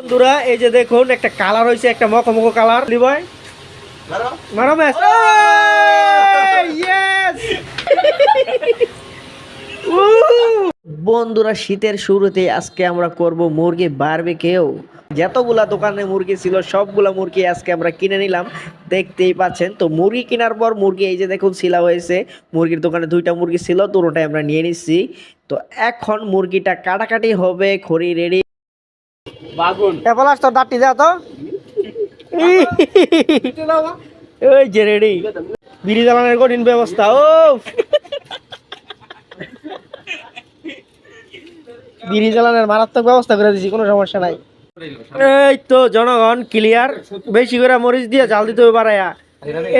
বন্ধুরা এই যে দেখুন একটা কালার হয়েছে, একটা মকমকো কালার। লিবয় মারো ম্যাচ। বন্ধুরা শীতের শুরুতে আজকে আমরা করব মুরগি বারবিকিউ। যতগুলা দোকানে মুরগি ছিল সবগুলা মুরগি আজকে আমরা কিনে নিলাম, দেখতেই পাচ্ছেন। তো মুরগি কেনার পর মুরগি এই যে দেখুন ছিলা হয়েছে। মুরগির দোকানে দুইটা মুরগি ছিল, দুটোটাই আমরা নিয়ে নিচ্ছি। তো এখন মুরগিটা কাটাকাটি হবে, খড়ি রেডি। বাগুন এপলাস তোর দাঁতটি দাও তো। ওই যে রেডি বিড়ি জ্বালানোর কঠিন ব্যবস্থা। ও বিড়ি জ্বালানোর মারাত্মক ব্যবস্থা করে দিছি, কোনো সমস্যা নাই। এই তো জনগণ ক্লিয়ার, বেশি করে মরিচ দিয়ে জাল দিতে হবে বাড়াইয়া।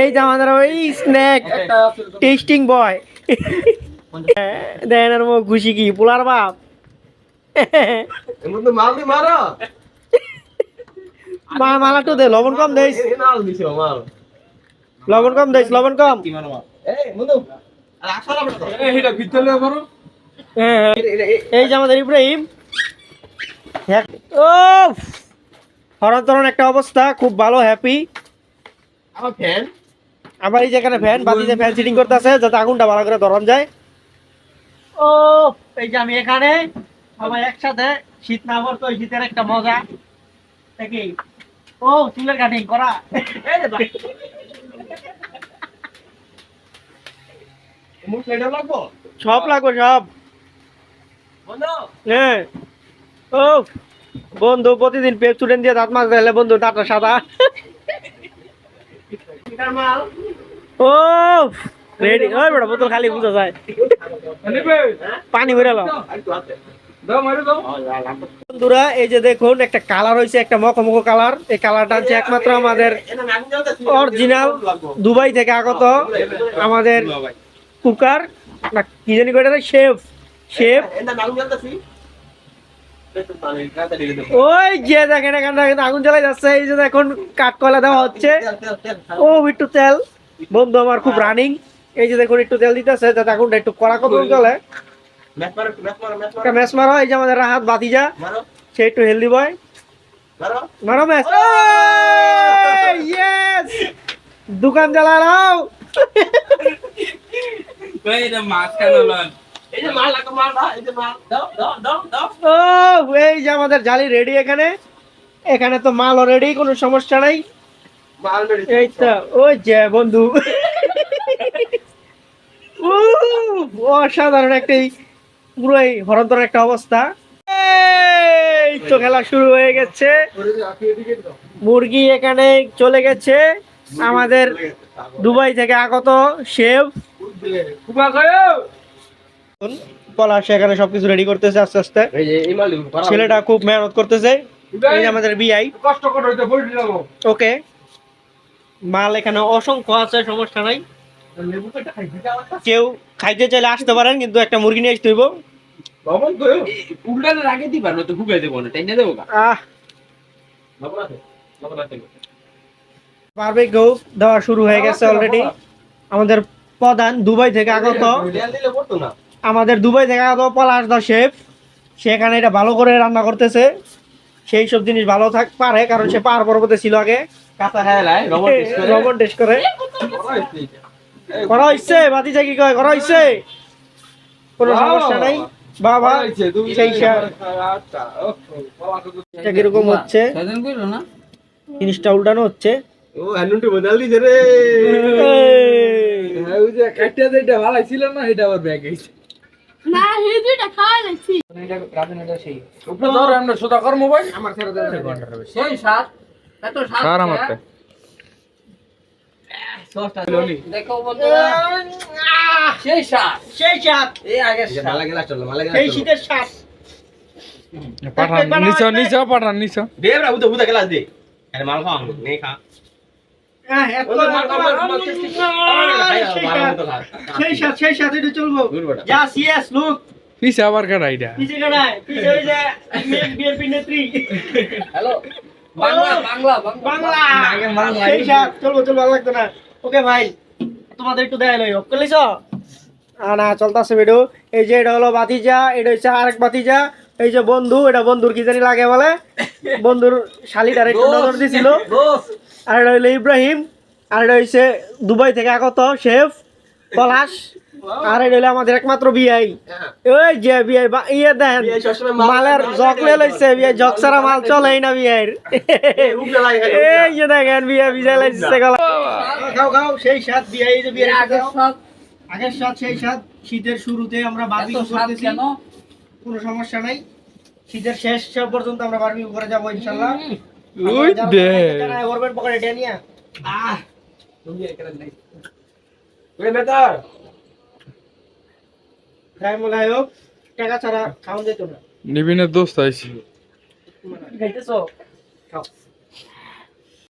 এই যে আমাদের ওই স্ন্যাক টেস্টিং বয় দেন মুখ খুশি কি পোলার বাপ। মালাটো দে, লবণ কম দেস, লবণ কম দেস, লবণ কম। এই যে আমাদের ইব্রাহিম, ও হরণ একটা অবস্থা, খুব ভালো, হ্যাপি। আমার এই যেখানে ফ্যান বাতিতে ফ্যান সিটিং করতেছে যাতে আগুনটা ভালো করে ধরন যায়। ও এই যে আমি এখানে সবাই একসাথে, শীত না পড়তো, শীতের একটা মজা দেখি। ও চুলের কাটিং করা, সব লাগবে সব। হ্যাঁ ও বন্ধু প্রতিদিন পেপ চুলেন দিয়ে দাঁত মাছ দিলে বন্ধু দাঁতটা সাদা। ও রেডি। ওই বড় বোতল খালি বুঝা যায়, পানি ভরে লো। বন্ধুরা এই যে দেখুন একটা কালার হয়েছে, একটা মকমকো কালার। এই কালারটা হচ্ছে একমাত্র আমাদের অরিজিনাল দুবাই থেকে আগত আমাদের কুকার না কি জানি কয়টা, শেফ শেফ। ওই যে দেখেন এখানে আগুন জ্বালাই যাচ্ছে। এই যে এখন কাঠকয়লা দেওয়া হচ্ছে। ও একটু তেল বন্ধু আমার খুব রানিং। এই যে দেখুন একটু তেল দিতেছে যাতে আগুনটা একটু কড়া কত চলে। ম্যাচ মারো। এই যে আমাদের রাহাত বাতিজা, সে একটু হেলদি বয়, মারো ম্যাচ। দোকান জ্বালাও। এই যে আমাদের জালি রেডি, এখানে এখানে তো মাল রেডি, কোনো সমস্যা নাই। এই তো ওই যে বন্ধু অসাধারণ একটি পুরোই হরন্তর একটা অবস্থা। এই তো খেলা শুরু হয়ে গেছে, মুরগি এখানে চলে গেছে আমাদের দুবাই থেকে আগত শেফ পলাশ। এখানে সবকিছু রেডি করতেছে আস্তে আস্তে, ছেলেটা খুব মেহনত করতেছে। এই যে আমাদের বিআই, ওকে মাল এখানে অসংখ্য আছে, সমস্যা নাই। কেউ খাইতে চাইলে আসতে পারেন, কিন্তু একটা মুরগি নিয়ে আসতে হইব। বারবিকিউ দেওয়া শুরু হয়ে গেছে অলরেডি। আমাদের প্রধান দুবাই থেকে আগত, আমাদের দুবাই থেকে আগত পলাশ দা শেফ, সেখানে এটা ভালো করে রান্না করতেছে। সেই সব জিনিস ভালো পারে, কারণ সে পাহাড় পর্বতে ছিল আগে। লবণ টেস্ট করে করা হয়েছে। বাতিজা কি কয় করা হয়েছে, কোনো সমস্যা নাই বাবা। সেই কিরকম হচ্ছে জিনিসটা উল্টানো হচ্ছে। ওকে ভাই তোমাদের একটু দেয় লই না চলতেছে ভিডিও। এই যে এটা হলো বাতিজা, এটা হচ্ছে আরেক বাতিজা, এই যে বন্ধু, এটা বন্ধুর কি জানি লাগে বলে, বন্ধুর শালিটার একটু নজর দিছিল। আর এটা হইলো ইব্রাহিম, আর এটা হইছে দুবাই থেকে আগত শেফ পলাশ, আর এটা হইলো আমাদের একমাত্র বিআই। ওই যে বিআই ইয়ে দেন মালের জগ লে লইছে, বিআই জগ ছাড়া মাল চলেই না বিআইর। এই যে দেখেন বিআই ভিজা লাইছে গলা। খাও খাও, সেই স্বাদ বিআই, যে বিআই আগের স্বাদ, সেই স্বাদ। শীতের শুরুতে আমরা বারবিকিউ করতেছি, কোনো সমস্যা নাই। শীতের শেষ পর্যন্ত আমরা বারবিকিউ করে যাবো ইনশাআল্লাহ। ওই দে ওরবেন পকেটে ডেনিয়া তুমি এখানে নাই ওরে বেটার তাই মলায়ক টাকা ছাড়া খাওয়া যেত না। নিবিনের দোস্ত আইছি খাইতেছো খাও।